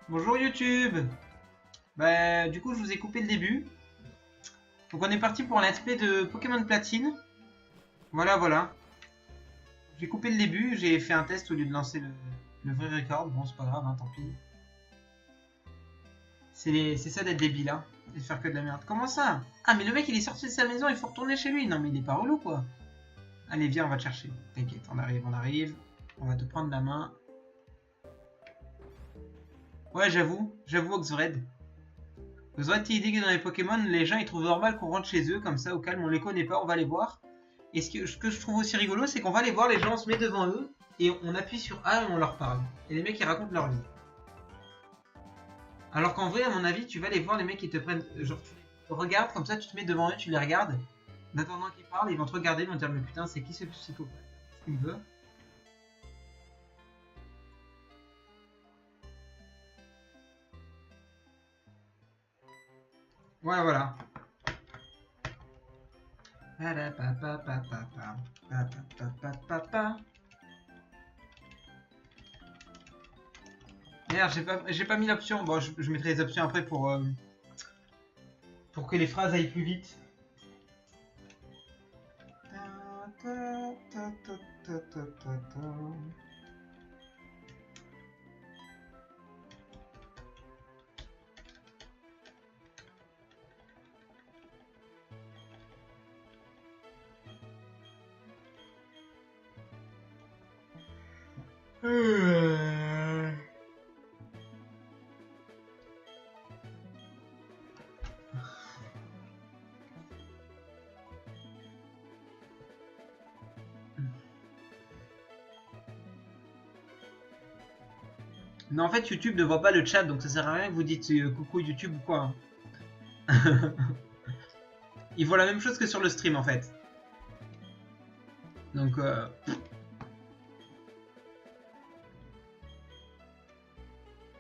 Bonjour YouTube. Bah, du coup, je vous ai coupé le début. Donc, on est parti pour l'aspect de Pokémon Platine. Voilà, voilà. J'ai coupé le début, j'ai fait un test au lieu de lancer le vrai record. Bon, c'est pas grave, hein, tant pis. C'est ça d'être débile, hein. Et de faire que de la merde. Comment ça? Ah, mais le mec, il est sorti de sa maison, il faut retourner chez lui. Non, mais il est pas relou, quoi. Allez, viens, on va te chercher. T'inquiète, on arrive, on arrive. On va te prendre la main. Ouais, j'avoue, Oxred. Oxred, t'as idée que dans les Pokémon, les gens ils trouvent normal qu'on rentre chez eux comme ça au calme, on les connaît pas, on va les voir. Et ce que je trouve aussi rigolo, c'est qu'on va les voir, les gens, on se met devant eux et on appuie sur A et on leur parle. Et les mecs ils racontent leur vie. Alors qu'en vrai, à mon avis, tu vas les voir, les mecs ils te prennent, genre tu les regardes comme ça, tu te mets devant eux, tu les regardes. En attendant qu'ils parlent, ils vont te regarder, ils vont te dire mais putain, c'est qui ce psychopathe? Qu'est-ce qu'il me veut? Voilà, voilà. Merde, j'ai pas mis l'option. Bon, je mettrai les options après pour que les phrases aillent plus vite. Non, en fait, YouTube ne voit pas le chat, donc ça sert à rien que vous dites coucou YouTube ou quoi. Il voit la même chose que sur le stream en fait. Donc,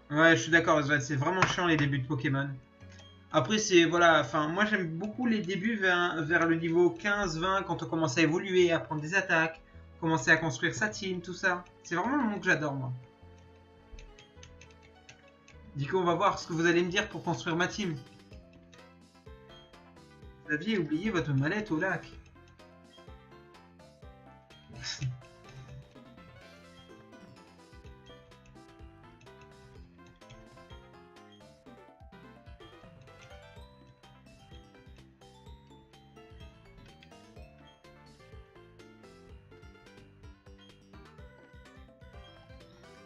ouais, je suis d'accord, c'est vraiment chiant les débuts de Pokémon. Après, c'est, voilà, enfin, moi j'aime beaucoup les débuts vers le niveau 15-20, quand on commence à évoluer, à prendre des attaques, commencer à construire sa team, tout ça. C'est vraiment le moment que j'adore, moi. Du coup, on va voir ce que vous allez me dire pour construire ma team. Vous aviez oublié votre mallette au lac.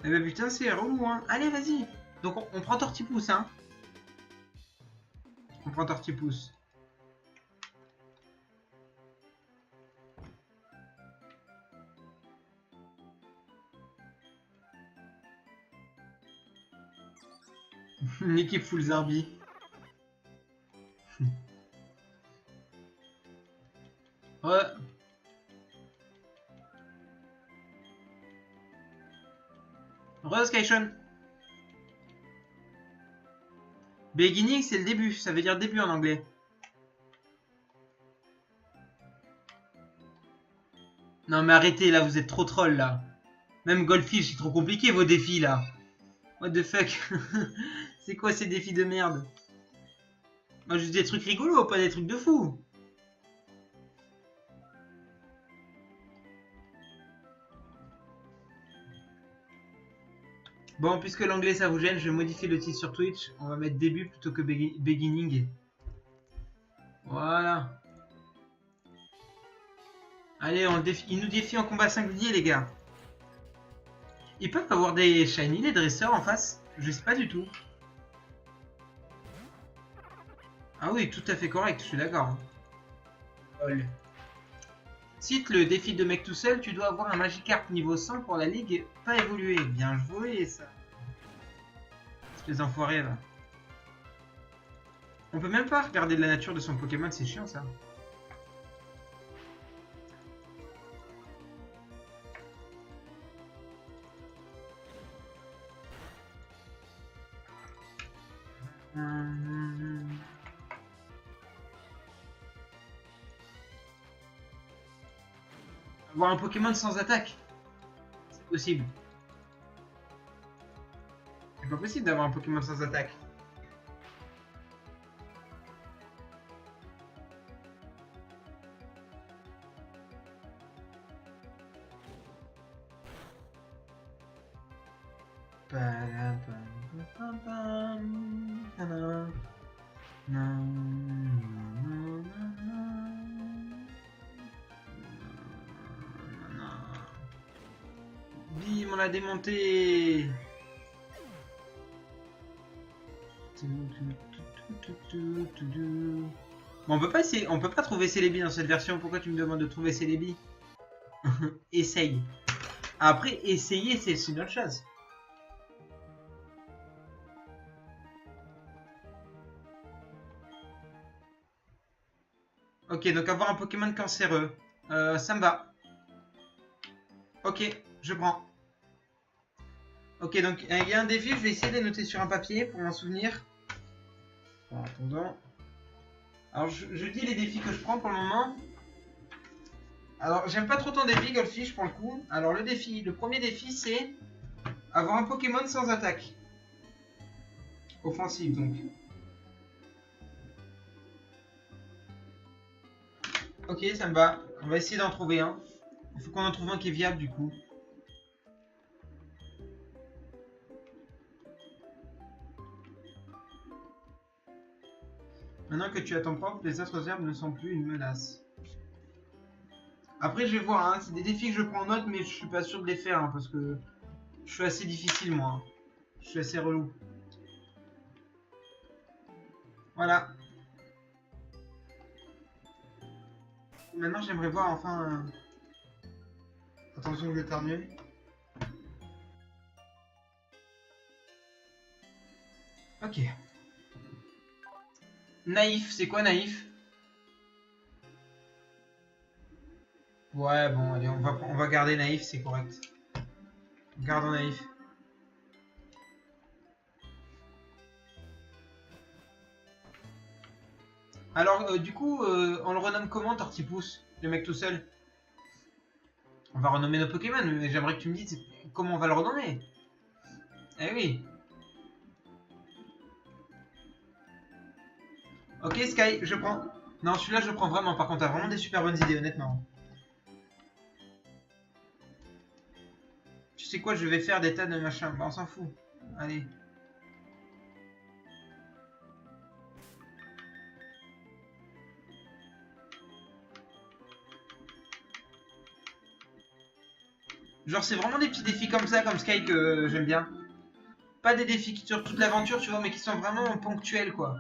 Eh ben putain, c'est relou, hein. Allez, vas-y. Donc, on prend Tortipousse, hein. On prend Tortipousse. Une équipe full Zarbi. Ouais. Rose Kaishon. Beginning, c'est le début. Ça veut dire début en anglais. Non, mais arrêtez, là, vous êtes trop troll, là. Même Goldfish, c'est trop compliqué, vos défis, là. What the fuck. C'est quoi ces défis de merde? Moi, juste des trucs rigolos, pas des trucs de fou. Bon, puisque l'anglais ça vous gêne, je vais modifier le titre sur Twitch. On va mettre début plutôt que beginning. Voilà. Allez, il nous défie en combat singulier, les gars. Ils peuvent avoir des shiny, les dresseurs en face? Je sais pas du tout. Ah oui, tout à fait correct, je suis d'accord. Lol. Cite le défi de mec tout seul, tu dois avoir un Magikarp niveau 100 pour la ligue, pas évolué. Bien joué, ça. Les enfoirés, là. On peut même pas regarder la nature de son Pokémon, c'est chiant, ça. Avoir un Pokémon sans attaque, c'est possible. C'est pas possible d'avoir un Pokémon sans attaque. Bim, on l'a démonté. Bon, on peut pas essayer, on peut pas trouver Celebi dans cette version. Pourquoi tu me demandes de trouver Celebi? Essaye. Après, essayer, c'est une autre chose. Ok, donc avoir un Pokémon cancéreux. Ça me va. Ok, je prends. Ok, donc il y a un défi, je vais essayer de les noter sur un papier pour m'en souvenir. Bon, attendons. Alors, je dis les défis que je prends pour le moment. Alors, j'aime pas trop ton défi, Goldfish, pour le coup. Alors, le premier défi, c'est avoir un Pokémon sans attaque. Offensive, donc. Ok, ça me va. On va essayer d'en trouver un. Il faut qu'on en trouve un qui est viable, du coup. Maintenant que tu as ton propre, les autres herbes ne sont plus une menace. Après, je vais voir, hein. C'est des défis que je prends en note, mais je suis pas sûr de les faire, hein, parce que je suis assez difficile, moi. Hein. Je suis assez relou. Voilà. Maintenant, j'aimerais voir, enfin... Attention, je vais éternuer. Ok. Naïf, c'est quoi naïf? Ouais, bon, allez, on va garder naïf, c'est correct. Gardons naïf. Alors, du coup, on le renomme comment, Tortipousse? Le mec tout seul? On va renommer nos Pokémon, mais j'aimerais que tu me dises comment on va le renommer. Eh oui. Ok, Sky, je prends. Non, celui-là, je prends vraiment. Par contre, t'as vraiment des super bonnes idées, honnêtement. Tu sais quoi, je vais faire des tas de machins. Bah, on s'en fout. Allez. Genre, c'est vraiment des petits défis comme ça, comme Sky, que j'aime bien. Pas des défis qui durent toute l'aventure, tu vois, mais qui sont vraiment ponctuels, quoi.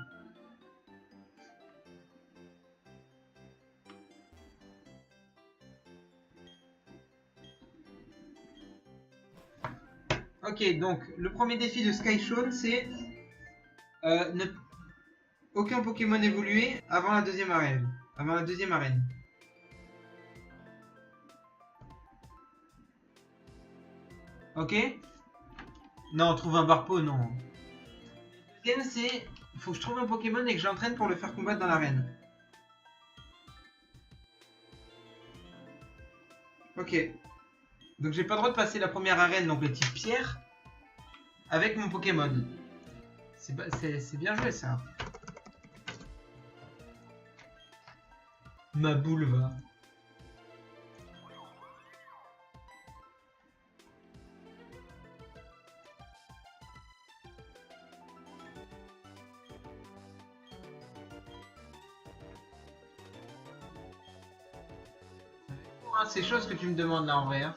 Ok, donc, le premier défi de Sky Shawn, c'est... ne... Aucun Pokémon évolué avant la deuxième arène. Avant la deuxième arène. Ok? Non, trouve un Barpo, non. Le deuxième, c'est... Il faut que je trouve un Pokémon et que j'entraîne pour le faire combattre dans l'arène. Ok. Donc j'ai pas le droit de passer la première arène, donc le type pierre, avec mon Pokémon. C'est bien joué, ça. Ma boule va. C'est chose que tu me demandes là en vrai. Hein.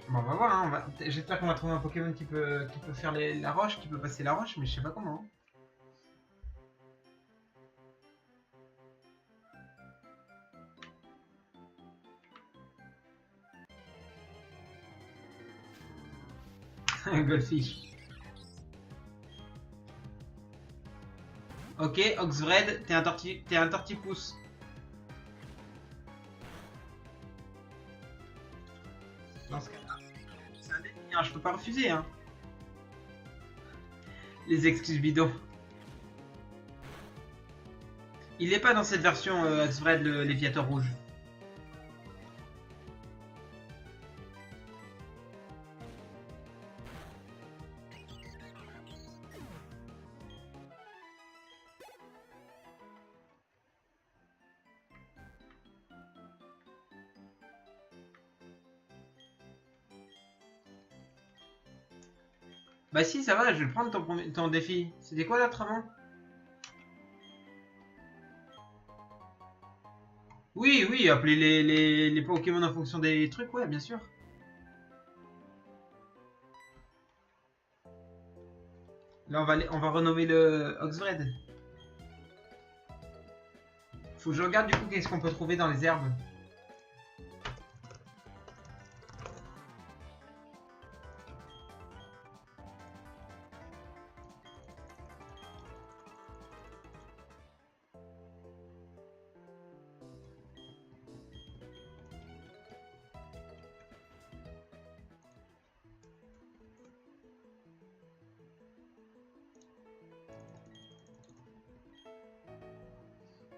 Bon, on va voir. Hein, j'espère qu'on va trouver un Pokémon qui peut faire la roche, qui peut passer la roche, mais je sais pas comment. Goldfish. Ok, Oxvred, t'es un tortipousse. Dans ce cas-là, c'est un défi, hein, je peux pas refuser. Hein. Les excuses bidons. Il n'est pas dans cette version Oxvred, le Léviator rouge. Bah si, ça va, je vais le prendre ton défi. C'était quoi l'autre avant? Oui, oui, appeler les Pokémon en fonction des trucs, ouais, bien sûr. Là, on va renommer le Oxvred. Faut que je regarde du coup qu'est-ce qu'on peut trouver dans les herbes.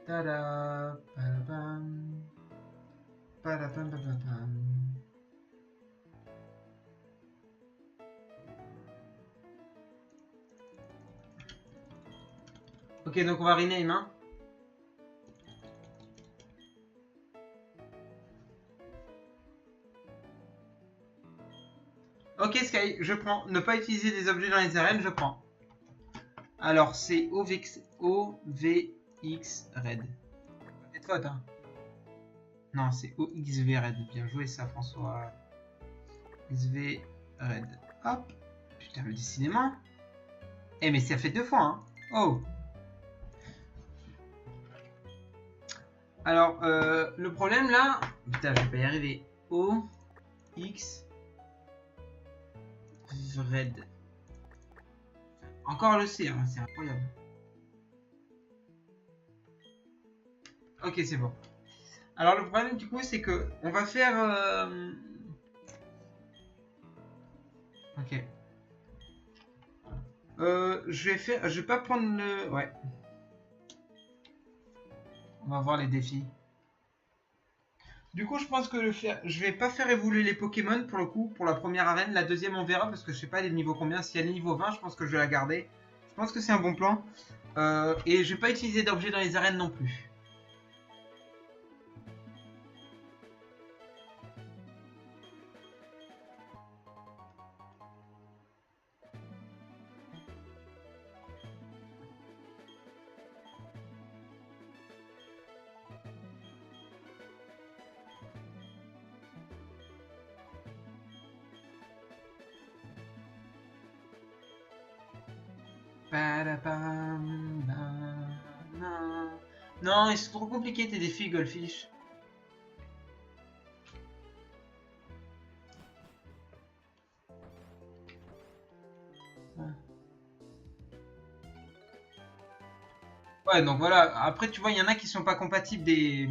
Tada, padabam, padabam, padabam. Ok, donc on va rename, hein. Ok Sky, je prends. Ne pas utiliser des objets dans les arènes, je prends. Alors c'est OVX Red. Peut-être faute, hein. Non, c'est OXV Red. Bien joué ça, François. XV Red. Hop. Putain, mais décidément. Eh, mais ça fait 2 fois, hein. Oh. Alors, le problème là. Putain, je vais pas y arriver. O, X, Red. Encore le C, hein, c'est incroyable. Ok, c'est bon. Alors, le problème du coup, c'est que on va faire. Ok. Je vais pas prendre le. Ouais. On va voir les défis. Du coup, je pense que je vais pas faire évoluer les Pokémon pour le coup, pour la première arène. La deuxième, on verra parce que je sais pas les niveaux combien. Si elle est niveau 20, je pense que je vais la garder. Je pense que c'est un bon plan. Et je vais pas utiliser d'objets dans les arènes non plus. Non, ils sont trop compliqués tes défis, Goldfish. Ouais, donc voilà. Après, tu vois, il y en a qui sont pas compatibles des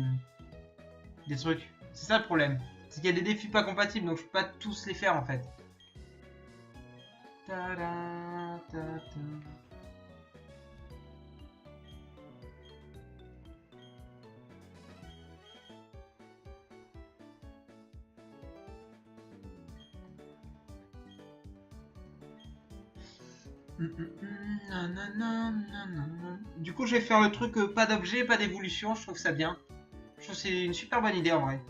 trucs. C'est ça le problème. C'est qu'il y a des défis pas compatibles, donc je peux pas tous les faire en fait. Du coup, je vais faire le truc pas d'objet, pas d'évolution. Je trouve ça bien. Je trouve que c'est une super bonne idée en vrai.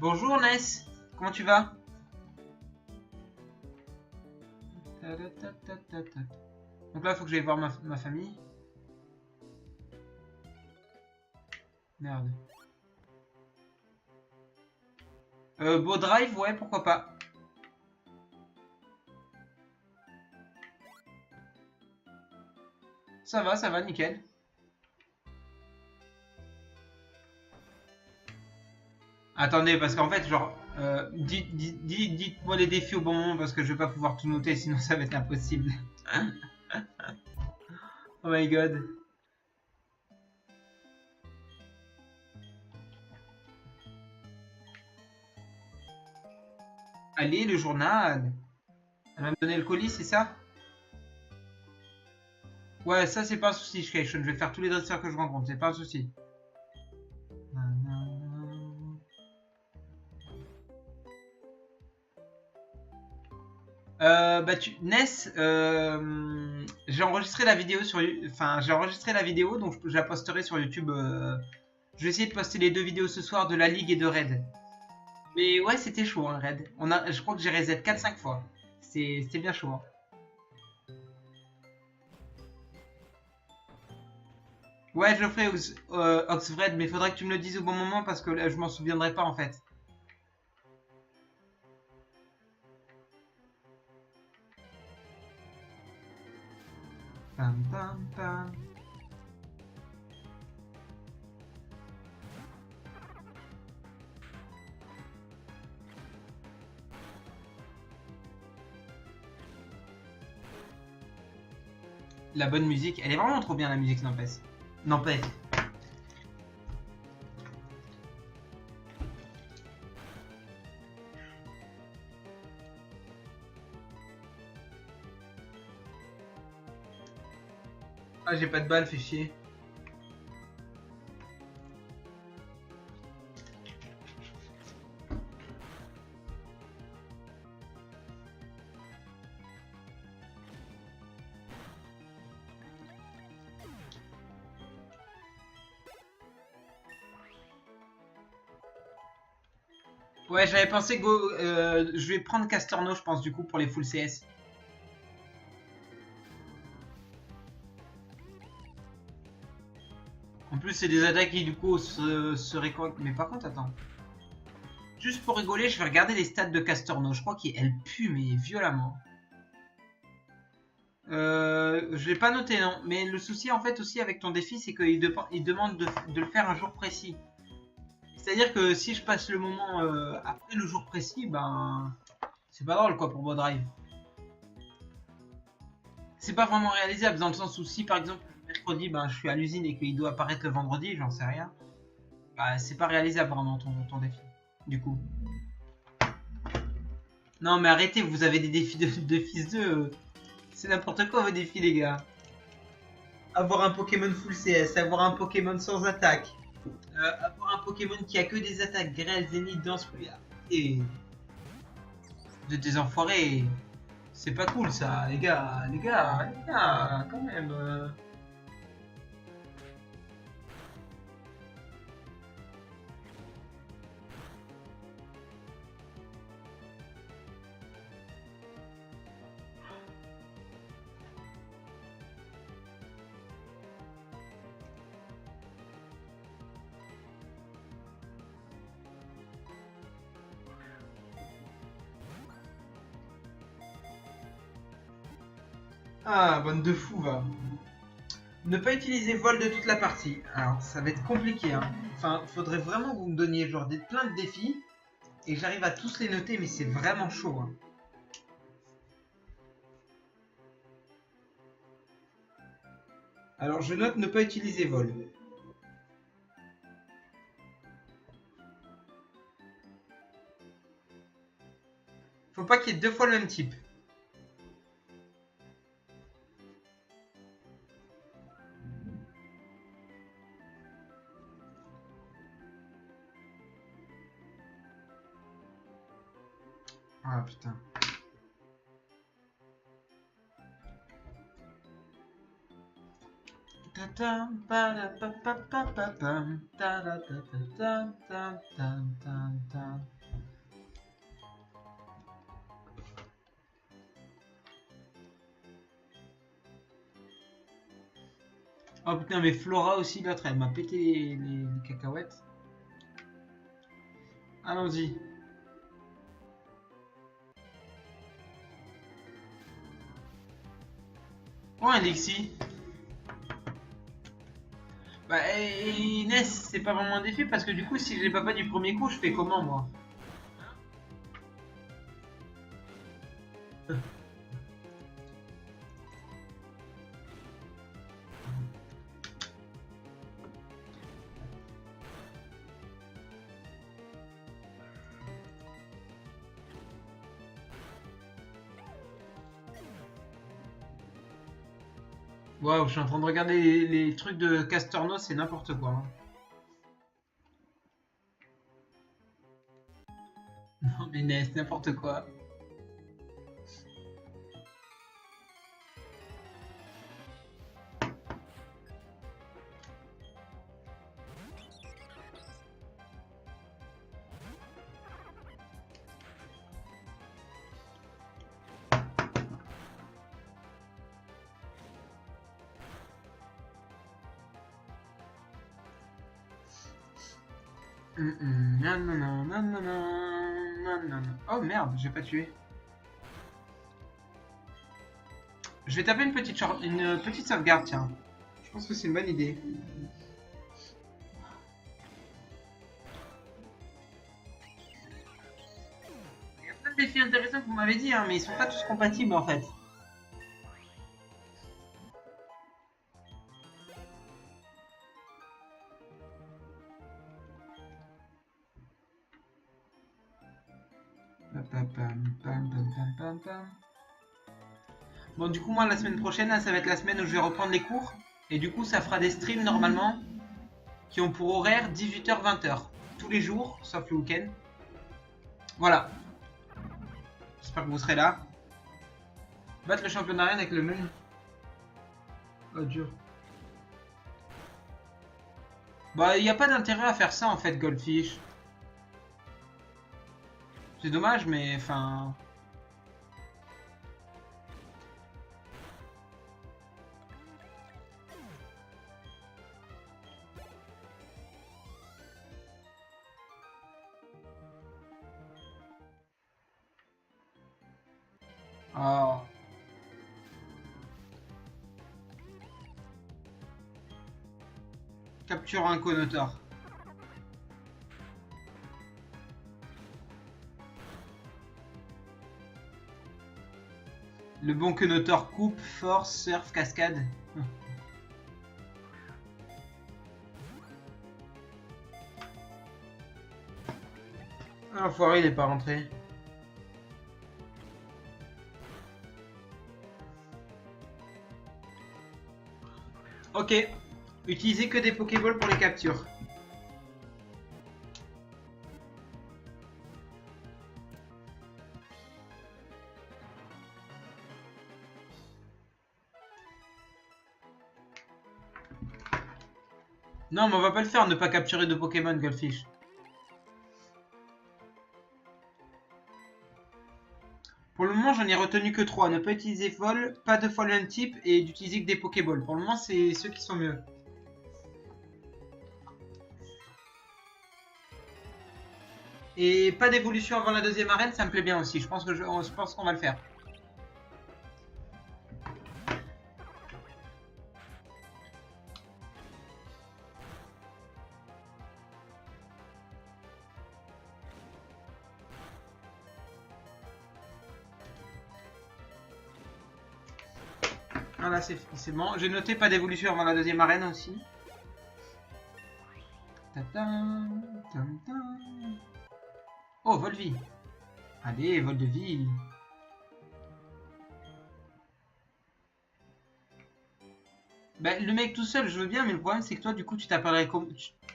Bonjour Ness, comment tu vas? Donc là, il faut que j'aille voir ma famille. Merde. Beau drive, ouais, pourquoi pas. Ça va, nickel. Attendez, parce qu'en fait, genre, dites-moi les défis au bon moment parce que je vais pas pouvoir tout noter, sinon ça va être impossible. Oh my god. Allez, le journal. Elle va me donner le colis, c'est ça? Ouais, ça c'est pas un souci, je vais faire tous les dresseurs que je rencontre, c'est pas un souci. Ness, j'ai enregistré la vidéo j'ai enregistré la vidéo, donc je la posterai sur YouTube. Je vais essayer de poster les 2 vidéos ce soir de la Ligue et de Raid. Mais ouais, c'était chaud, hein, Red. Je crois que j'ai reset 4-5 fois. C'était bien chaud. Hein. Ouais, je le ferai, Oxfred, mais il faudrait que tu me le dises au bon moment parce que là, je m'en souviendrai pas en fait. Pam, pam, pam. La bonne musique, elle est vraiment trop bien la musique, n'empêche. N'empêche. Ah, j'ai pas de balle, fais chier. Ouais, j'avais pensé je vais prendre Castorno, je pense, du coup, pour les full CS. En plus, c'est des attaques qui, du coup, seraient correctes. Mais par contre, attends. Juste pour rigoler, je vais regarder les stats de Castorno. Je crois qu'elle pue, mais violemment. Je l'ai pas noté, non. Mais le souci, en fait, aussi avec ton défi, c'est qu'il demande de le faire un jour précis. C'est-à-dire que si je passe le moment après le jour précis, ben... C'est pas drôle, quoi, pour Bow Drive. C'est pas vraiment réalisable, dans le sens où si, par exemple, le mercredi, ben, je suis à l'usine et qu'il doit apparaître le vendredi, j'en sais rien. Bah, c'est pas réalisable, vraiment, ton défi. Du coup. Non, mais arrêtez, vous avez des défis de fils d'eux. C'est n'importe quoi, vos défis, les gars. Avoir un Pokémon full CS, avoir un Pokémon sans attaque, avoir un Pokémon qui a que des attaques, grêle, zénith, danse, et des enfoirés. C'est pas cool ça, les gars, quand même. Ah, bande de fous, va. Ne pas utiliser vol de toute la partie. Alors, ça va être compliqué, hein. Enfin, faudrait vraiment que vous me donniez genre plein de défis et que j'arrive à tous les noter, mais c'est vraiment chaud, hein. Alors, je note ne pas utiliser vol. Faut pas qu'il y ait deux fois le même type. Ah putain. Oh putain, mais Flora aussi, l'autre, elle m'a pété les cacahuètes. Allons-y. Oh, Alexis. Bah, Inès, c'est pas vraiment un défi parce que du coup, si je l'ai pas du premier coup, je fais comment moi? Waouh, je suis en train de regarder les trucs de Castorno, c'est n'importe quoi. Hein. Non, mais Inès, n'importe quoi. Non, non, non, non, non, non, non, non. Oh merde, j'ai pas tué. Je vais taper une petite sauvegarde, tiens. Je pense que c'est une bonne idée. Il y a plein de défis intéressants que vous m'avez dit, hein, mais ils sont pas tous compatibles en fait. Bon, du coup, moi, la semaine prochaine, là, ça va être la semaine où je vais reprendre les cours. Et du coup, ça fera des streams, normalement, qui ont pour horaire 18h-20h. Tous les jours, sauf le week-end. Voilà. J'espère que vous serez là. Battre le champion d'arène avec le même... Oh, dur. Bah, il n'y a pas d'intérêt à faire ça, en fait, Goldfish. C'est dommage, mais, enfin... Oh. Capture un Conotor. Le bon Conotor coupe, force, surf, cascade. Ah, l'enfoiré, il n'est pas rentré. Ok. Utilisez que des Pokéballs pour les captures. Non, mais on va pas le faire, ne pas capturer de Pokémon, Goldfish. Pour le moment, j'en ai retenu que 3. Ne pas utiliser vol, pas de Fallen type et d'utiliser que des Pokéballs. Pour le moment, c'est ceux qui sont mieux. Et pas d'évolution avant la deuxième arène, ça me plaît bien aussi. Je pense qu'on va le faire. Voilà, c'est bon. J'ai noté pas d'évolution avant la deuxième arène aussi. Oh, Volvi. Allez, vol de vie. Bah, le mec tout seul, je veux bien, mais le problème c'est que toi, du coup, tu t'appellerais comme...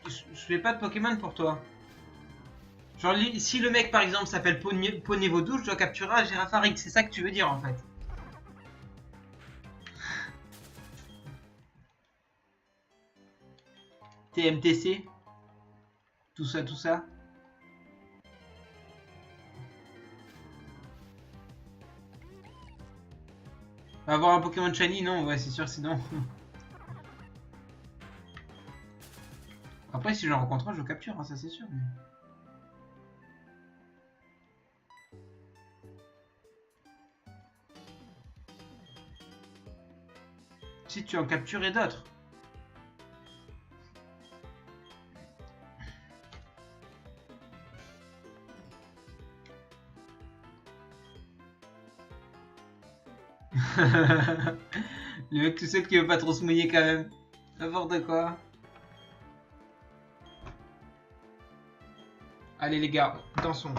Je fais pas de Pokémon pour toi. Genre, si le mec, par exemple, s'appelle Pau niveau 12, je dois capturer un Girafarik. C'est ça que tu veux dire, en fait. TMTC. Tout ça, tout ça. Avoir un Pokémon Shiny, non, ouais, c'est sûr, sinon... Après, si je le rencontre, je le capture, hein, ça c'est sûr. Mais... Si tu en capturais d'autres. Le mec tout seul qui veut pas trop se mouiller quand même. N'importe quoi. Allez les gars, dansons.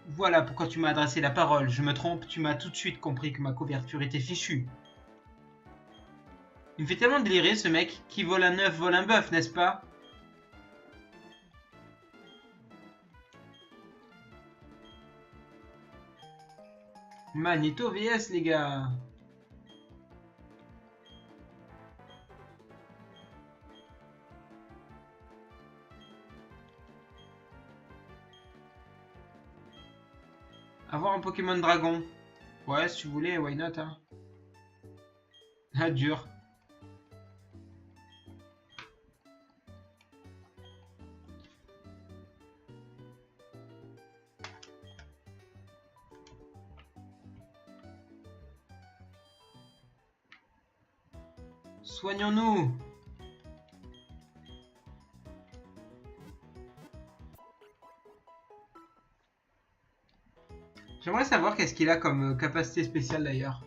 Voilà pourquoi tu m'as adressé la parole. Je me trompe, tu m'as tout de suite compris que ma couverture était fichue. Il me fait tellement délirer ce mec. Qui vole un œuf vole un bœuf, n'est-ce pas? Magneto VS les gars. Avoir un Pokémon Dragon. Ouais, si tu voulais, why not, hein. Ah, dur. Soignons-nous. J'aimerais savoir qu'est-ce qu'il a comme capacité spéciale d'ailleurs.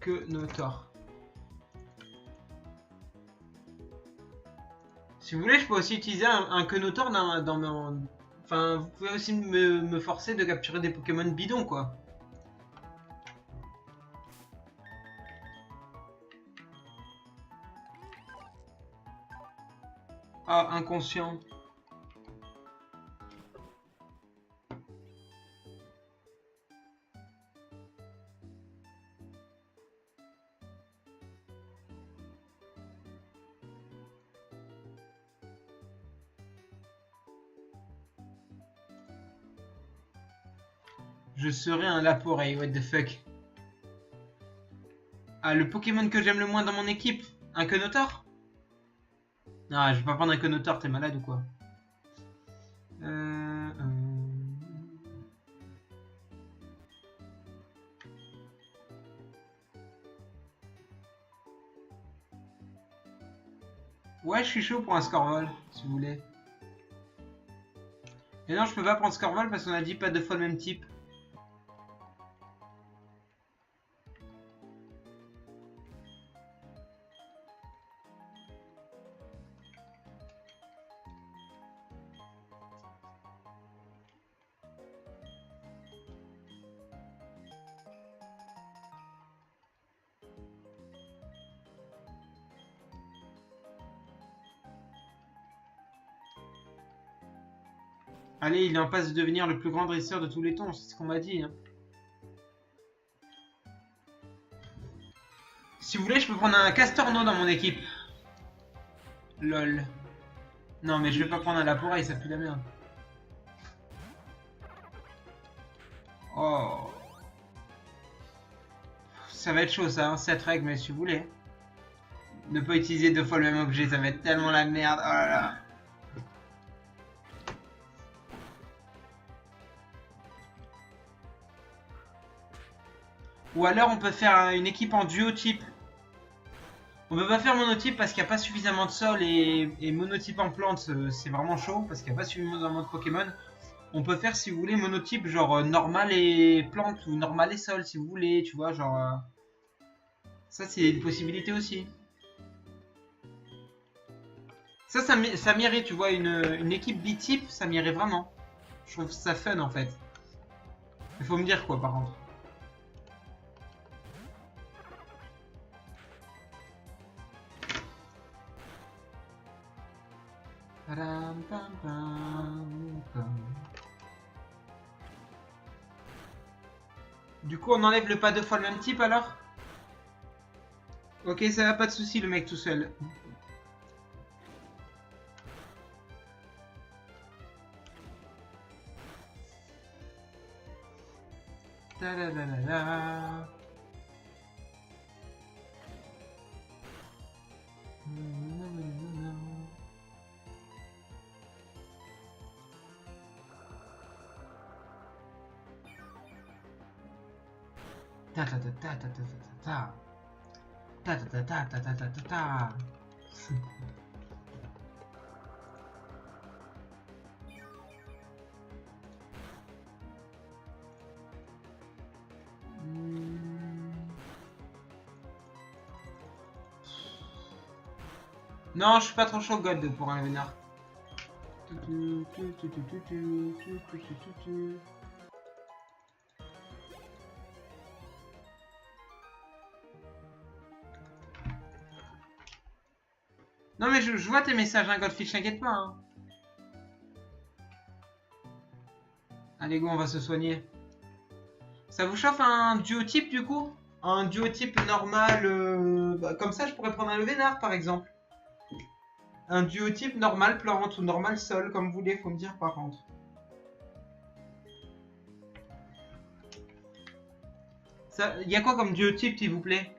Que Notor. Si vous voulez, je peux aussi utiliser un Quenotor dans mon... Enfin, vous pouvez aussi me forcer de capturer des Pokémon bidons, quoi. Ah, inconscient. Je serai un Laporeille, what the fuck. Ah, le Pokémon que j'aime le moins dans mon équipe, un Quenotor? Ah, je vais pas prendre un Quenotor, t'es malade ou quoi? Ouais, je suis chaud pour un Scorvol, si vous voulez. Et non, je peux pas prendre Scorvol parce qu'on a dit pas deux fois le même type. Allez, il est en passe de devenir le plus grand dresseur de tous les temps, c'est ce qu'on m'a dit. Hein. Si vous voulez, je peux prendre un Castorno dans mon équipe. Lol. Non, mais je vais pas prendre un Laporeille, ça pue la merde. Oh. Ça va être chaud ça, hein, cette règle, mais si vous voulez. Ne pas utiliser deux fois le même objet, ça va être tellement la merde. Oh là là. Ou alors on peut faire une équipe en duo type. On peut pas faire monotype parce qu'il n'y a pas suffisamment de sol et monotype en plante c'est vraiment chaud parce qu'il n'y a pas suffisamment de Pokémon. On peut faire si vous voulez monotype genre normal et plante ou normal et sol si vous voulez, tu vois, genre... Ça c'est une possibilité aussi. Ça m'irait, tu vois, une équipe bitype, ça m'irait vraiment. Je trouve ça fun en fait. Il faut me dire quoi par contre. Du coup, on enlève le pas deux fois le même type alors? Ok, ça va, pas de souci, le mec tout seul. Ta la la la la. Ta ta ta ta ta ta ta ta ta ta ta ta ta ta ta ta. Non, je suis pas trop chaud God pour un vénard. Non mais je vois tes messages, hein, Goldfish, t'inquiète pas. Hein. Allez go, on va se soigner. Ça vous chauffe un duotype du coup? Un duotype normal, bah, comme ça je pourrais prendre un vénard par exemple. Un duotype normal plante ou normal sol, comme vous voulez, faut me dire par contre. Il y a quoi comme duotype s'il vous plaît?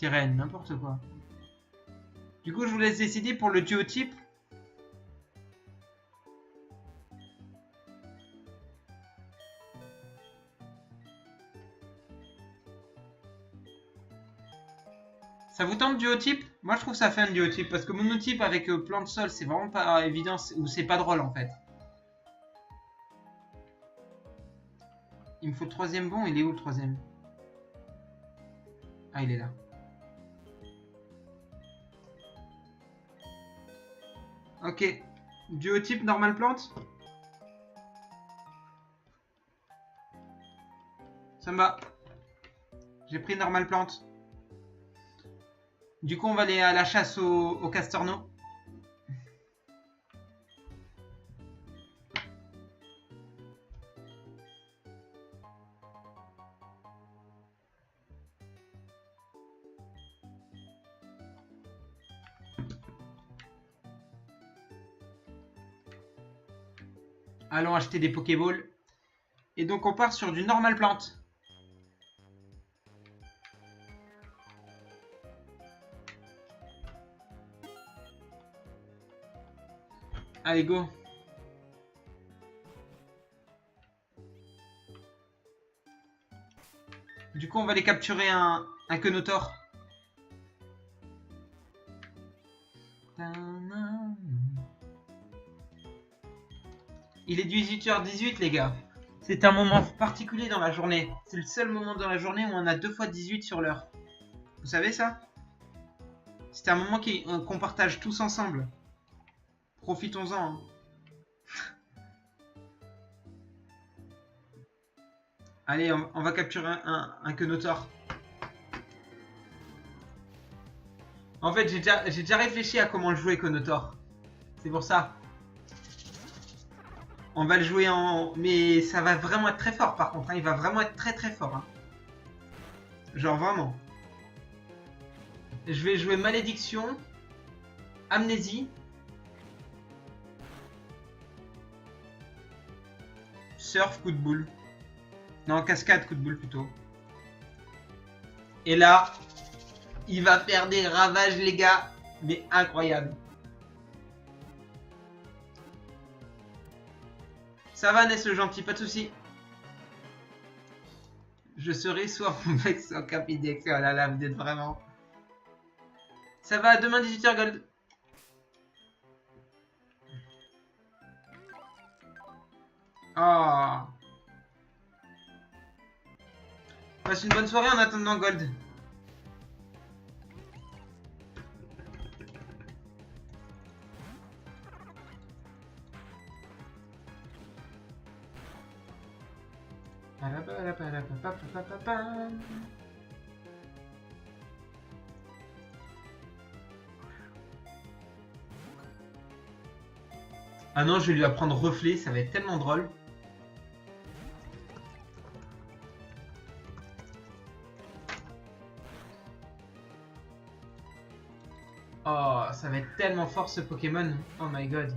Sirène, n'importe quoi. Du coup, je vous laisse décider pour le duotype. Ça vous tente duotype? Moi, je trouve ça fait un duotype parce que monotype avec plan de sol, c'est vraiment pas évident ou c'est pas drôle en fait. Il me faut le troisième bon. Il est où le troisième? Ah, il est là. Ok. Duotype normal plante. Ça me va. J'ai pris normal plante. Du coup, on va aller à la chasse au castorno. Allons acheter des Pokéballs. Et donc, on part sur du normal plante. Allez, go. Du coup, on va aller capturer un Quenotor. Il est 18h18, les gars. C'est un moment particulier dans la journée. C'est le seul moment dans la journée où on a 2 fois 18 sur l'heure. Vous savez ça? C'est un moment qu'on partage tous ensemble. Profitons-en. Hein. Allez, on va capturer un Quenotor. En fait, j'ai déjà réfléchi à comment le jouer Quenotor. C'est pour ça. On va le jouer en... Mais ça va vraiment être très fort par contre. Hein. Il va vraiment être très très fort. Hein. Genre vraiment. Je vais jouer Malédiction. Amnésie. Surf, coup de boule. Non, cascade, coup de boule plutôt. Et là, il va faire des ravages, les gars. Mais incroyable. Ça va, Ness le gentil, pas de soucis. Je serai soit mon mec, soit Capidex. Oh là là, vous êtes vraiment... Ça va, demain 18h Gold. Oh. Passe une bonne soirée en attendant Gold. Ah non, je vais lui apprendre reflet, ça va être tellement drôle. Oh, ça va être tellement fort ce Pokémon. Oh my god.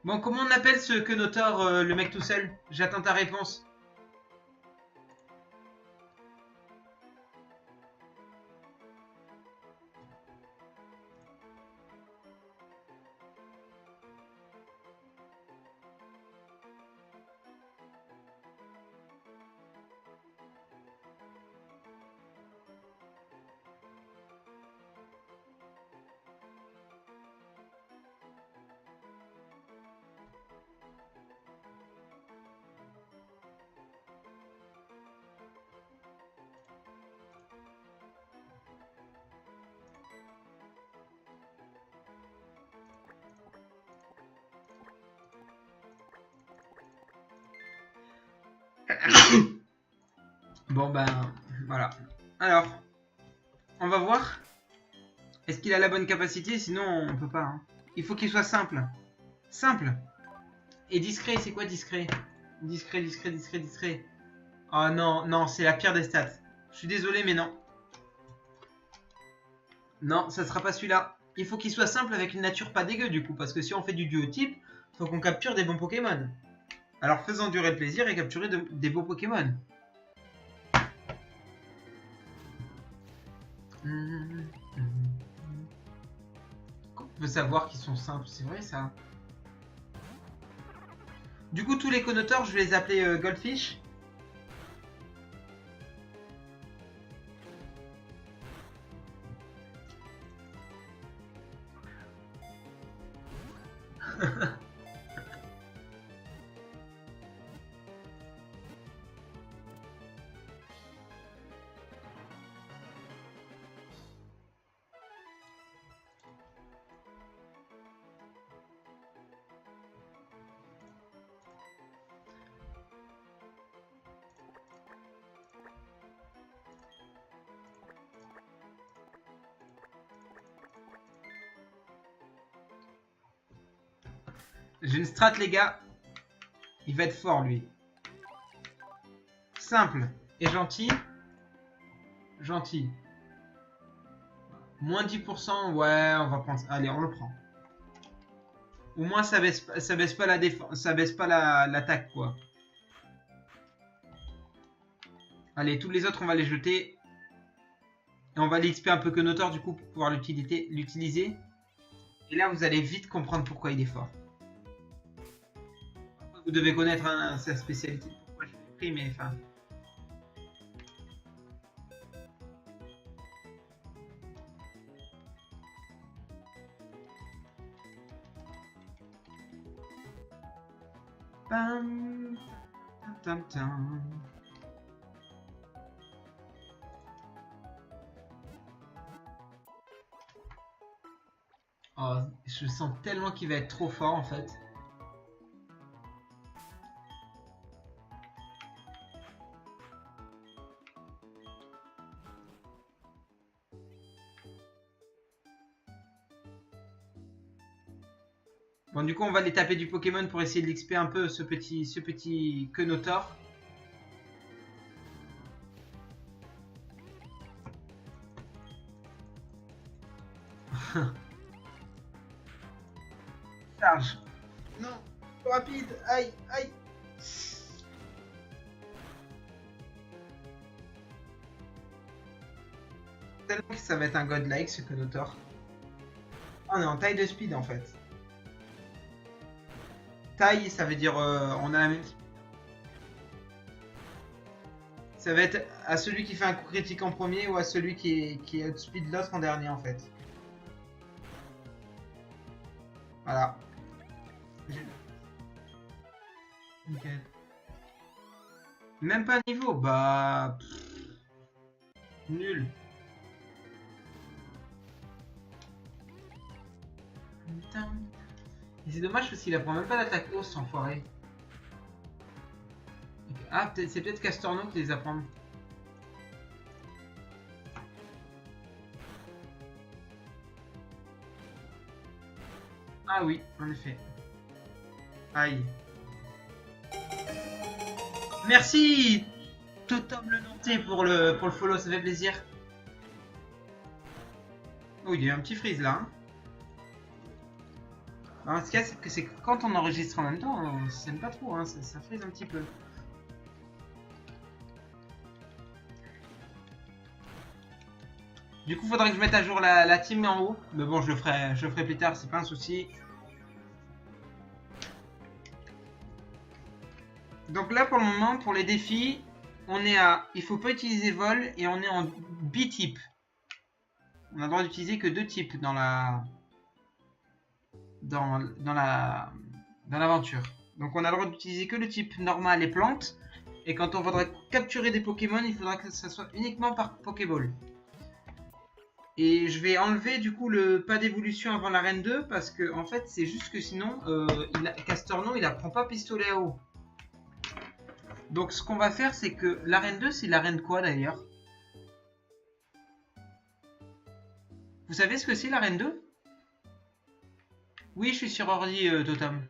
Bon, comment on appelle ce Quenotor, le mec tout seul? J'attends ta réponse. Bon ben, voilà. Alors, on va voir. Est-ce qu'il a la bonne capacité? Sinon, on peut pas. Hein. Il faut qu'il soit simple. Simple. Et discret, c'est quoi discret? Discret, discret, discret, discret. Oh non, non, c'est la pire des stats. Je suis désolé, mais non. Non, ça sera pas celui-là. Il faut qu'il soit simple avec une nature pas dégueu du coup, parce que si on fait du duo-type, faut qu'on capture des bons Pokémon. Alors faisons durer le plaisir et capturer des beaux Pokémon. On peut savoir qu'ils sont simples, c'est vrai ça. Du coup, tous les connoteurs, je vais les appeler Goldfish. J'ai une strat, les gars. Il va être fort, lui. Simple et gentil. Gentil. Moins 10%, ouais, on va prendre. Allez, on le prend. Au moins, ça baisse pas la défense, ça baisse pas l'attaque, quoi. Allez, tous les autres, on va les jeter. Et on va l'XP un peu que noteur, du coup, pour pouvoir l'utiliser. Et là, vous allez vite comprendre pourquoi il est fort. Vous devez connaître sa spécialité. Pourquoi je l'ai pris, mais enfin. Bam, tam, tam. Oh, je sens tellement qu'il va être trop fort en fait. Bon, du coup, on va les taper du Pokémon pour essayer de l'XP un peu ce petit Quenotor. Charge. Non, trop rapide. Aïe, aïe. Tellement que ça va être un godlike ce Quenotor. On est en taille de speed en fait. Taille, ça veut dire on a la même. Ça va être à celui qui fait un coup critique en premier ou à celui qui est speed l'autre en dernier en fait. Voilà. Nickel. Même pas niveau, bah. Nul. Putain. Et c'est dommage parce qu'il apprend même pas l'attaque hausse, enfoiré. Ah, c'est peut-être Castorno qui les apprend. Ah oui, en effet. Aïe. Merci Totem le Nantais pour le follow, ça fait plaisir. Oh, il y a un petit freeze là. Hein. Alors, ce qu'il y a, c'est que quand on enregistre en même temps, on s'aime pas trop, hein, ça freeze un petit peu. Du coup, faudrait que je mette à jour la team en haut. Mais bon, je le ferai plus tard, c'est pas un souci. Donc là, pour le moment, pour les défis, on est à... Il faut pas utiliser vol et on est en B-type. On a le droit d'utiliser que 2 types dans la... Dans l'aventure. Donc on a le droit d'utiliser que le type normal et plante. Et quand on voudra capturer des Pokémon, il faudra que ça soit uniquement par Pokéball. Et je vais enlever du coup le pas d'évolution avant l'arène 2 parce que en fait c'est juste que sinon Castorno il apprend pas pistolet à eau. Donc ce qu'on va faire c'est que l'arène 2 c'est l'arène quoi d'ailleurs? Vous savez ce que c'est l'arène 2? Oui je suis sur ordi Totem.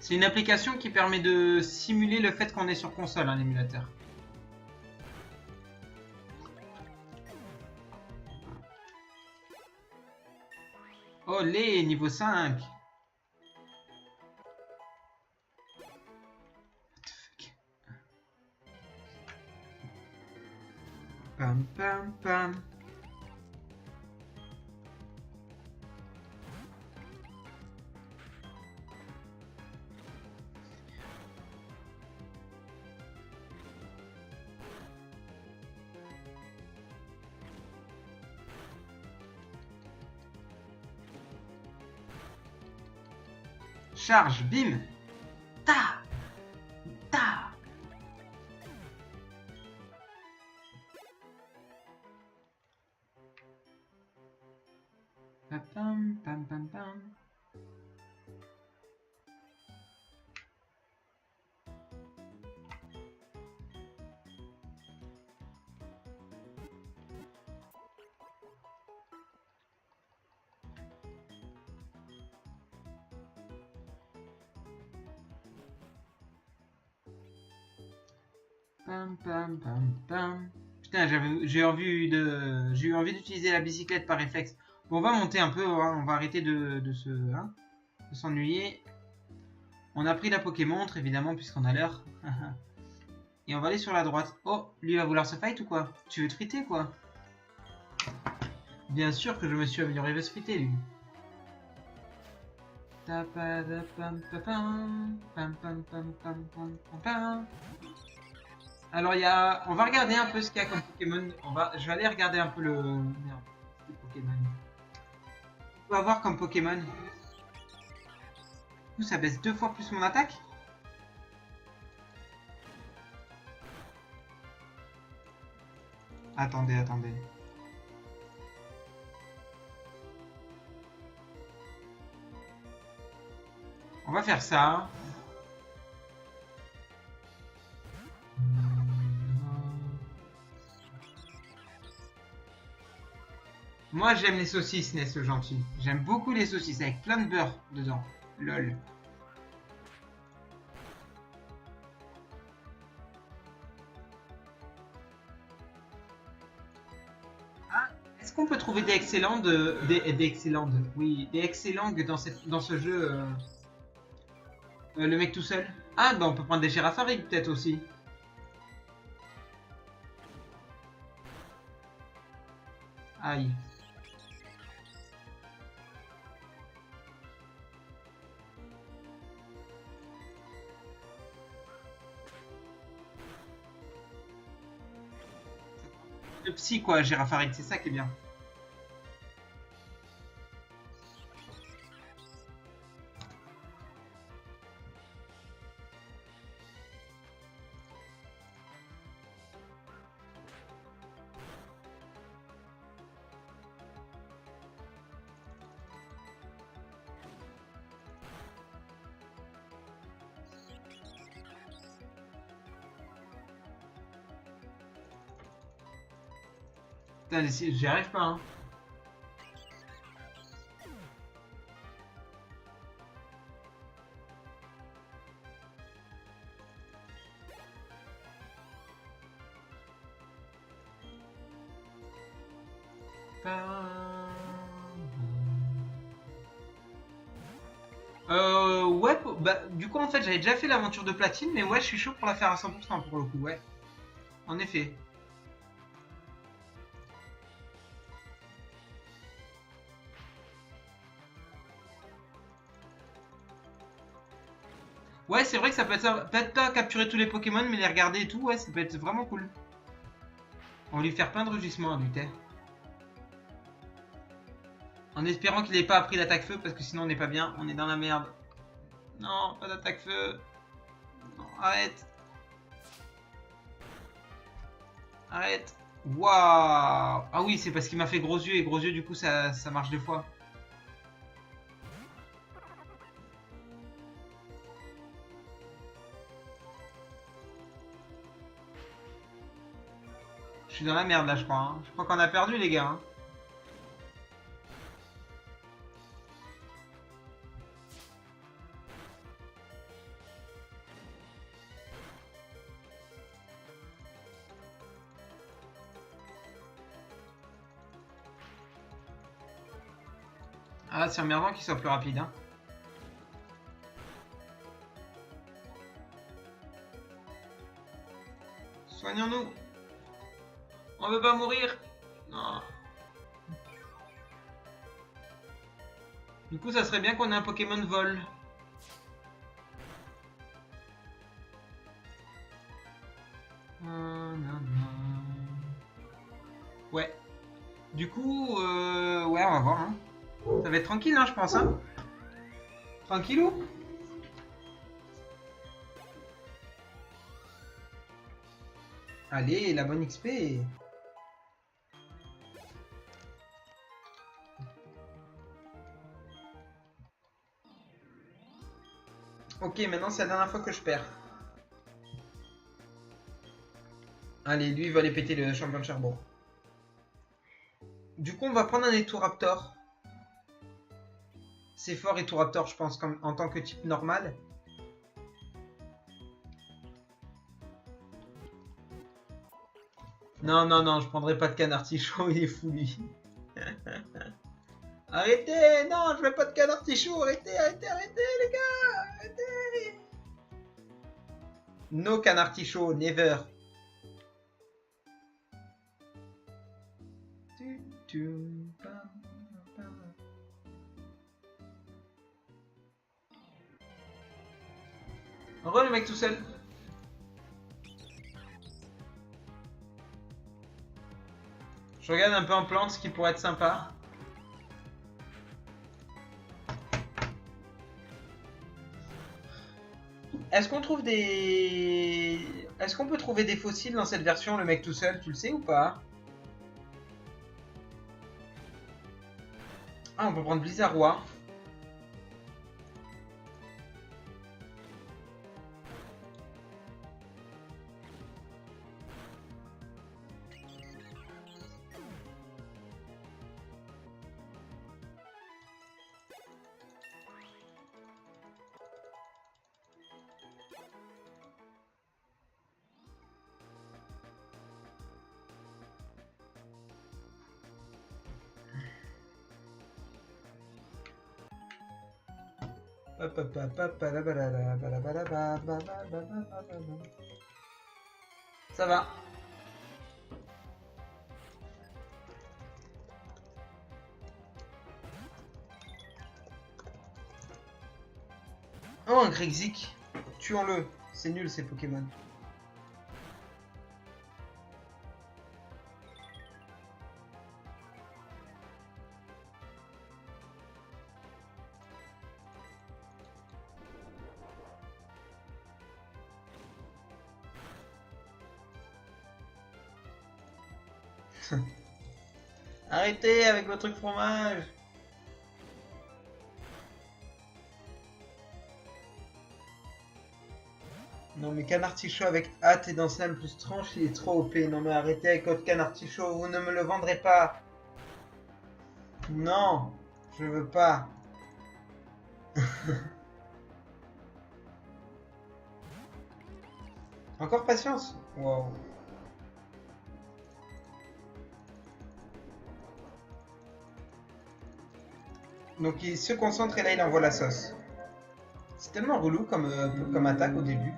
C'est une application qui permet de simuler le fait qu'on est sur console, un émulateur. Olé, niveau 5. Pam pam pam. Charge, bim. Ta. Ta. Pam pam pam pam. Pam pam pam pam. Putain, j'ai eu envie d'utiliser la bicyclette par réflexe. Bon, on va monter un peu, hein, on va arrêter de s'ennuyer. On a pris la Pokémontre, évidemment, puisqu'on a l'heure. Et on va aller sur la droite. Oh, lui va vouloir se fight ou quoi? Tu veux te friter, quoi? Bien sûr que je me suis amélioré, il veut se friter, lui. Alors, on va regarder un peu ce qu'il y a comme Pokémon. Je vais aller regarder un peu le... Merde, c'est Pokémon. On va voir comme Pokémon. Ça baisse 2 fois plus mon attaque. Attendez, attendez. On va faire ça. Moi j'aime les saucisses, Ness le gentil. J'aime beaucoup les saucisses avec plein de beurre dedans. Lol. Ah, est-ce qu'on peut trouver des excellentes, oui, des excellentes dans ce jeu le mec tout seul. Ah, bah on peut prendre des Girafarig peut-être aussi. Aïe. Le psy quoi, Girafarig, c'est ça qui est bien. Putain, j'y arrive pas, hein. Ouais, bah, du coup, en fait, j'avais déjà fait l'aventure de platine, mais ouais, je suis chaud pour la faire à 100% pour le coup, ouais. En effet. Ouais, c'est vrai que ça peut être ça. Peut-être pas capturer tous les Pokémon, mais les regarder et tout, ouais, ça peut être vraiment cool. On va lui faire plein de rugissements à Buter. En espérant qu'il n'ait pas appris l'attaque feu, parce que sinon on n'est pas bien, on est dans la merde. Non, pas d'attaque feu. Non, arrête. Arrête. Waouh. Ah oui, c'est parce qu'il m'a fait gros yeux, et gros yeux, du coup, ça marche 2 fois. Je suis dans la merde là, je crois. Hein. Je crois qu'on a perdu, les gars. Hein. Ah, c'est emmerdant qu'il soit plus rapide, hein. Soignons-nous. On veut pas mourir. Non. Du coup, ça serait bien qu'on ait un Pokémon vol. Ouais. Du coup, ouais, on va voir. Hein. Ça va être tranquille, hein, je pense. Hein. Tranquillou. Allez, la bonne XP. Ok, maintenant c'est la dernière fois que je perds. Allez, lui il va aller péter le champion de charbon. Du coup, on va prendre un Etoraptor. C'est fort Etoraptor, je pense, comme, en tant que type normal. Non, non, non, je prendrai pas de canne artichaut, il est fou lui. Arrêtez, non, je veux pas de canne artichaut, arrêtez, arrêtez, arrêtez les gars, arrêtez. No canne artichaut, never. Re le mec tout seul. Je regarde un peu en plante ce qui pourrait être sympa. Est-ce qu'on trouve des... Est-ce qu'on peut trouver des fossiles dans cette version, le mec tout seul, tu le sais ou pas? Ah, on peut prendre Blizzardroid. Ça va. Oh, un Grexik. Tuons-le. C'est nul ces Pokémon. Arrêtez avec votre truc fromage. Non mais canne-artichaut avec hâte et dans un plus tranche, il est trop OP. Non mais arrêtez avec votre canne-artichaut, vous ne me le vendrez pas. Non, je veux pas. Encore patience. Wow. Donc il se concentre et là il envoie la sauce. C'est tellement relou comme attaque au début.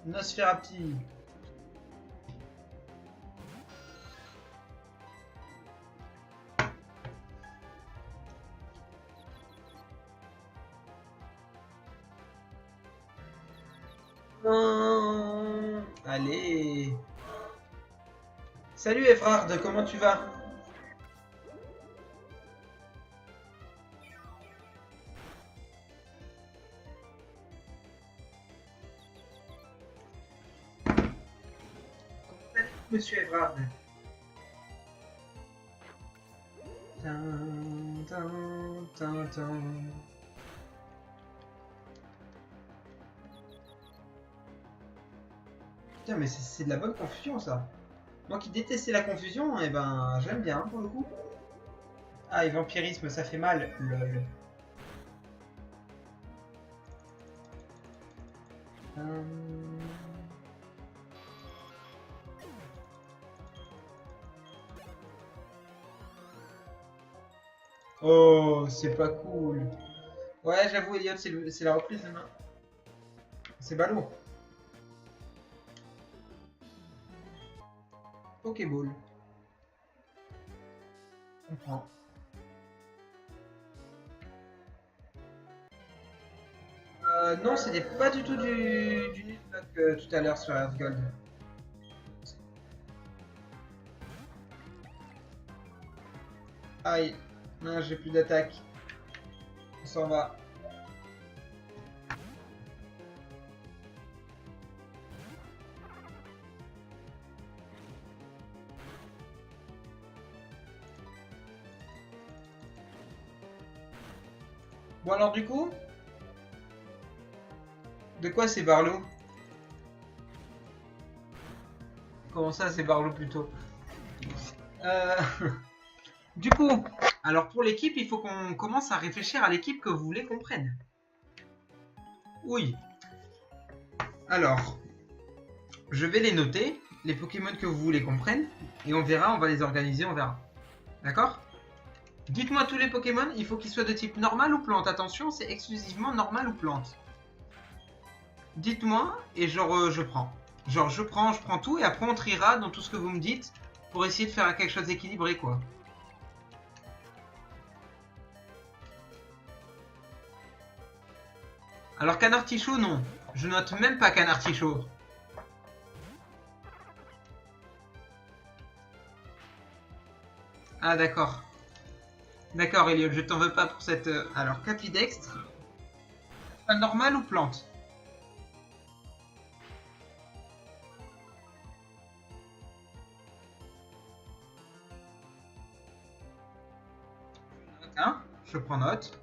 Nosferapti. Allez. Salut Efrard, comment tu vas? Monsieur Evrard. Putain, mais c'est de la bonne confusion ça. Moi qui détestais la confusion, et ben j'aime bien pour le coup. Ah, et vampirisme, ça fait mal, lol. Oh, c'est pas cool. Ouais, j'avoue, Elliot, c'est la reprise demain. C'est ballot. Pokéball. On prend. Non, c'était pas du tout du Nuzlocke tout à l'heure sur Earth Gold. Aïe, non, j'ai plus d'attaque. On s'en va. Bon alors du coup, de quoi c'est Barlow? Comment ça c'est Barlow plutôt? Euh, Du coup, alors pour l'équipe, il faut qu'on commence à réfléchir à l'équipe que vous voulez qu'on prenne. Oui. Alors, je vais les noter, les Pokémon que vous voulez qu'on prenne, et on verra, on va les organiser, on verra. D'accord? Dites-moi tous les Pokémon, il faut qu'ils soient de type normal ou plante. Attention, c'est exclusivement normal ou plante. Dites-moi, et genre je prends. Genre je prends tout, et après on triera dans tout ce que vous me dites, pour essayer de faire quelque chose d'équilibré, quoi. Alors Canartichaud, non. Je note même pas Canartichaud. Ah d'accord. D'accord Elliot, je t'en veux pas pour cette... Alors Capidextre. Normal ou plante? Hein? Je prends note.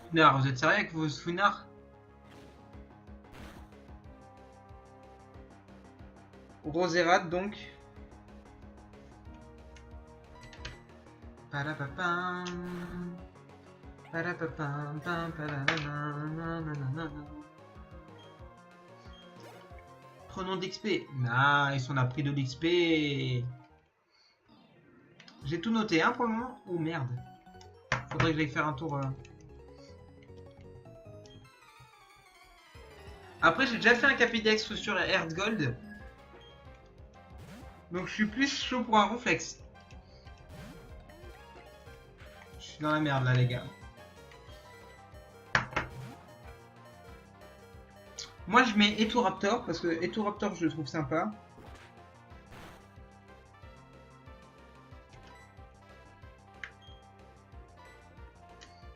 Fouinard, vous êtes sérieux avec vos fouinards? Rosérat donc. Prenons d'XP. Nice, on a pris de l'XP. J'ai tout noté, hein, pour le moment. Oh merde. Faudrait que j'aille faire un tour. Après, j'ai déjà fait un Capidextre sur Earth Gold. Donc, je suis plus chaud pour un Ronflex. Je suis dans la merde là, les gars. Moi, je mets Etoraptor parce que Etoraptor, je le trouve sympa.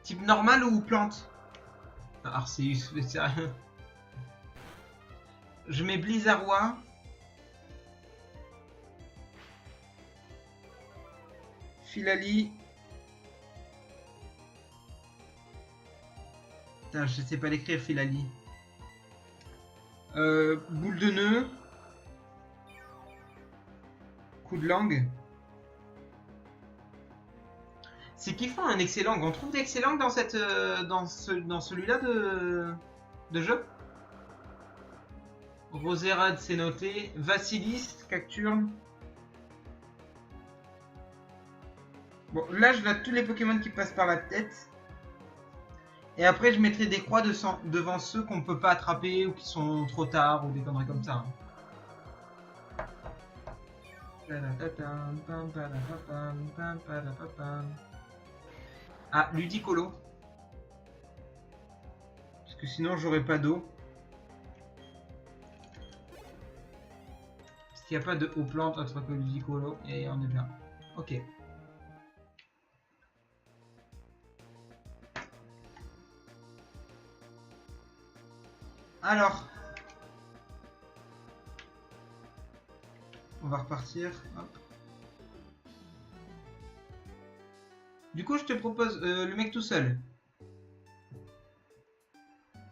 Type normal ou plante? Arceus, mais sérieux. Je mets Blizzardois. Filali. Putain, je sais pas l'écrire, Filali. Boule de nœud. Coup de langue. C'est kiffant un excellent. On trouve des excellents dans cette dans celui-là de jeu. Roserade c'est noté. Vassilis, Cacturne. Bon, là je note tous les Pokémon qui passent par la tête. Et après je mettrai des croix devant ceux qu'on peut pas attraper ou qui sont trop tard ou des conneries comme ça. Ah, Ludicolo. Parce que sinon j'aurais pas d'eau. Parce qu'il n'y a pas de eau plante autre que Ludicolo. Et on est bien. Ok. Alors. On va repartir. Hop. Du coup, je te propose le mec tout seul.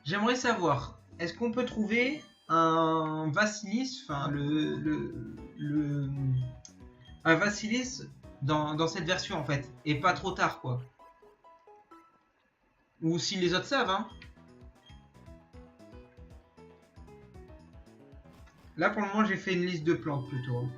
J'aimerais savoir, est-ce qu'on peut trouver un Vassilis, enfin un Vassilis dans cette version en fait, et pas trop tard quoi. Ou si les autres savent, hein. Là pour le moment j'ai fait une liste de plantes plutôt.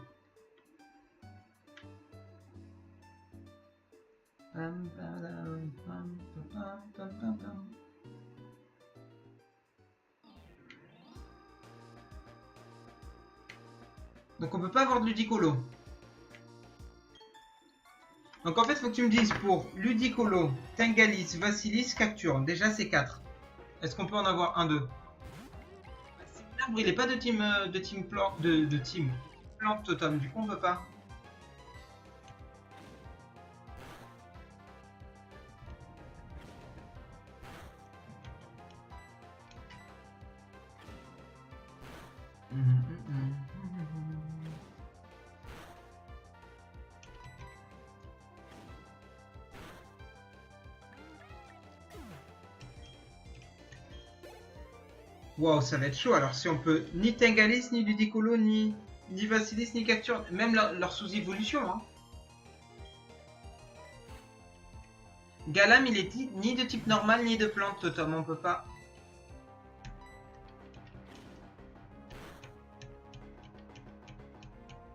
Donc on peut pas avoir de Ludicolo. Donc en fait, il faut que tu me dises pour Ludicolo, Tengalis, Vassilis, Cacturne. Déjà, c'est 4. Est-ce qu'on peut en avoir un, 2? L'arbre, il n'est pas de team plante, de team plante totem. Du coup, on peut pas. Waouh, ça va être chaud. Alors, si on peut ni Tengalis, ni Ludicolo, ni Vassilis, ni Cacturne, même leur sous-évolution. Hein. Galam, il est ni de type normal, ni de plante totem. On peut pas.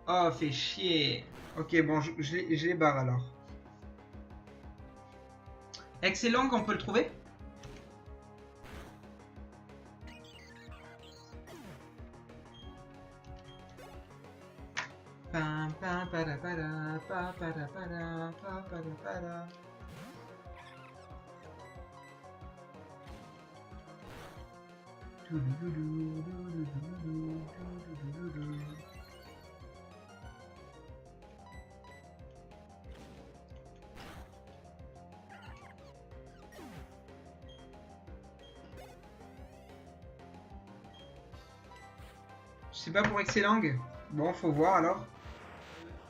Oh, fait chier. Ok, bon, je les barre alors. Excellent qu'on peut le trouver. Je sais pas pour Excellent. Bon, faut voir alors.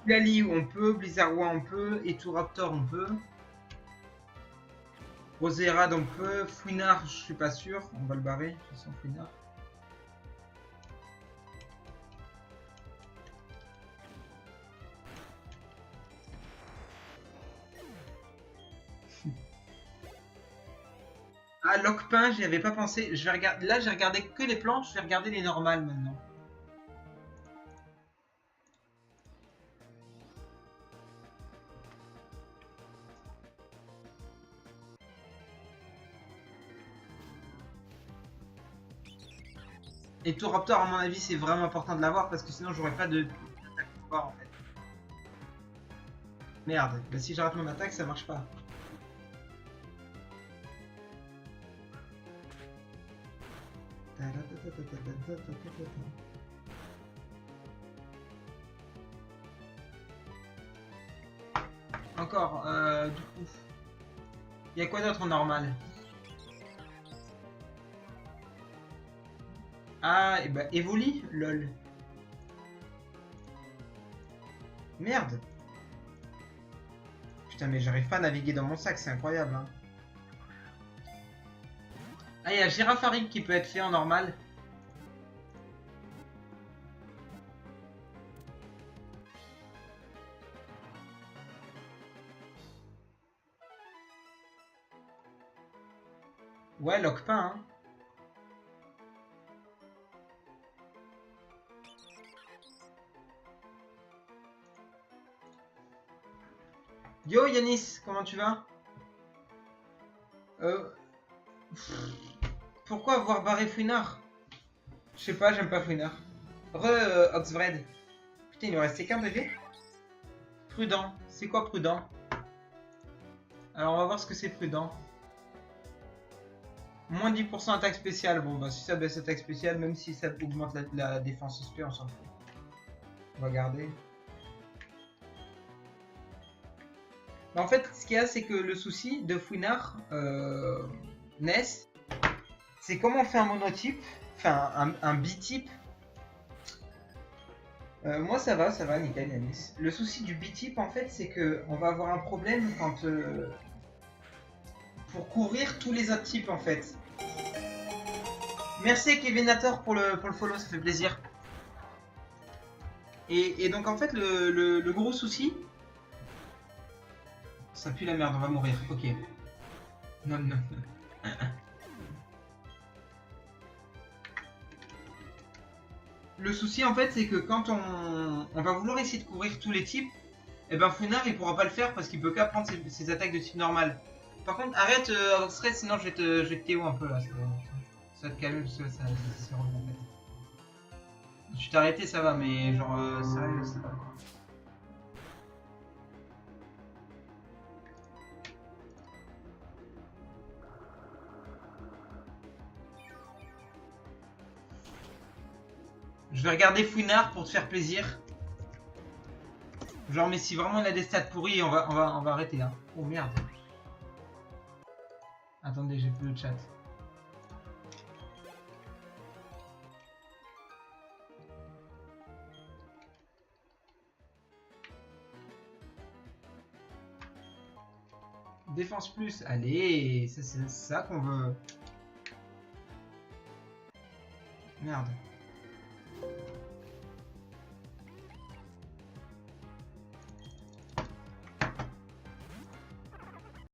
Lali on peut, Blizzardwa on peut, Eturaptor on peut. Roserad on peut, Fouinard je suis pas sûr, on va le barrer, de toute façon Fouinard. Ah, Lockpin, j'y avais pas pensé. Je vais regarder. Là, j'ai regardé que les plantes, je vais regarder les normales maintenant. Et Raptor, à mon avis, c'est vraiment important de l'avoir parce que sinon, j'aurais pas de attaque pouvoir en fait. Merde, bah, si je rate mon attaque, ça marche pas. Encore, du coup. Il y a quoi d'autre en normal? Ah, et bah, Evoli, lol. Merde. Putain, mais j'arrive pas à naviguer dans mon sac, c'est incroyable. Hein. Ah, il y a Girafarik qui peut être fait en normal. Ouais, Lockpin, hein. Yo Yanis, comment tu vas? Pourquoi avoir barré Fouinard? Je sais pas, j'aime pas Fouinard. Oxvred. Putain, il nous restait qu'un PV. Prudent. C'est quoi prudent? Alors on va voir ce que c'est prudent. Moins 10% attaque spéciale. Bon bah si ça baisse attaque spéciale, même si ça augmente la défense SP, on s'en fout. On va garder. En fait, ce qu'il y a, c'est que le souci de Fouinard, Ness, c'est comment on fait un monotype, enfin un bitype. Moi ça va, nickel Yanis. Le souci du bitype en fait, c'est que on va avoir un problème quand pour couvrir tous les autres types en fait. Merci Kevinator pour le follow, ça fait plaisir. Et donc en fait le gros souci... Ça pue la merde, on va mourir. Ok. Non, non. Le souci en fait c'est que quand on va vouloir essayer de couvrir tous les types, et ben Funar il pourra pas le faire parce qu'il peut qu'à prendre ses attaques de type normal. Par contre arrête avec stress sinon je vais te TO un peu là. Ça te calme parce que ça c'est relou en fait. Tu t'es arrêté ça va mais genre sérieux c'est pas quoi. Je vais regarder Fouinard pour te faire plaisir. Genre mais si vraiment il a des stats pourris on va arrêter là. Oh merde. Attendez j'ai plus le chat. Défense plus, allez, c'est ça qu'on veut. Merde.